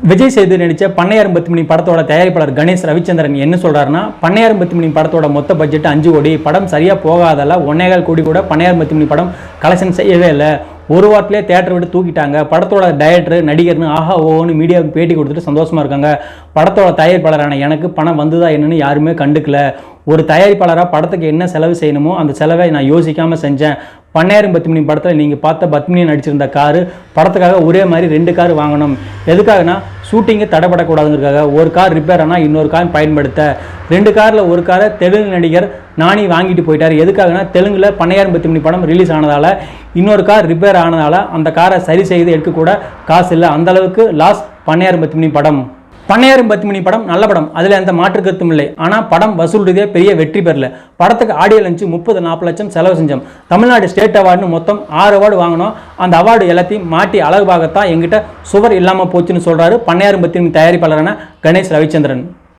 விஜய் சேது நடித்த பண்ணையாரும் பத்துமணி படத்தோட தயாரிப்பாளர் கணேஷ் ரவிச்சந்திரன் என்ன சொல்கிறாருன்னா, பண்ணையாரும் பத்துமணி படத்தோட மொத்த பட்ஜெட் 5 கோடி, படம் சரியாக போகாதால 1.25 கோடி கூட பண்ணையாரும் பத்துமணி படம் கலெக்ஷன் செய்யவே இல்லை. ஒரு வாரத்திலே தேட்டர் விட்டு தூக்கிட்டாங்க. படத்தோட டைரக்டர் நடிகர்னு ஆஹா ஓன்னு மீடியாவுக்கு பேட்டி கொடுத்துட்டு சந்தோஷமாக இருக்காங்க. படத்தோட தயாரிப்பாளரான எனக்கு பணம் வந்ததா என்னன்னு யாருமே கண்டுக்கல. ஒரு தயாரிப்பாளராக படத்துக்கு என்ன செலவு செய்யணுமோ அந்த செலவை நான் யோசிக்காமல் செஞ்சேன். பண்ணையாரும் பத்துமணி படத்தில் நீங்கள் பார்த்த பத்மினி நடிச்சிருந்த காரு படத்துக்காக ஒரே மாதிரி 2 கார் வாங்கணும். எதுக்காகனா ஷூட்டிங்கு தடைப்படக்கூடாதுங்கிறதுக்காக. ஒரு கார் ரிப்பேர் ஆனால் இன்னொரு கார் பயன்படுத்த. 2 காரில் ஒரு காரை தெலுங்கு நடிகர் நானி வாங்கிட்டு போயிட்டார். எதுக்காகனா தெலுங்கில் பண்ணையாரும் பத்துமணி படம் ரிலீஸ் ஆனதால் இன்னொரு கார் ரிப்பேர் ஆனதால் அந்த காரை சரி செய்து எடுக்கக்கூட காசு இல்லை. அந்தளவுக்கு லாஸ் பண்ணையாரும் பத்துமணி படம். பண்ணையாரும் பத்துமணி படம் நல்ல படம், அதில் எந்த மாற்று கருத்தும் இல்லை. ஆனால் படம் வசூல் ரீதியாக பெரிய வெற்றி பெறல. படத்துக்கு ஆடியோ லஞ்சு 30-40 லட்சம் செலவு செஞ்சோம். தமிழ்நாடு ஸ்டேட் அவார்டுன்னு மொத்தம் 6 அவார்டு வாங்கினோம். அந்த அவார்டு எல்லாத்தையும் மாட்டி அழகுபாகத்தான் எங்கிட்ட சுவர் இல்லாமல் போச்சுன்னு சொல்கிறாரு பண்ணையாரும் பத்துமணி தயாரிப்பாளரான கணேஷ் ரவிச்சந்திரன்.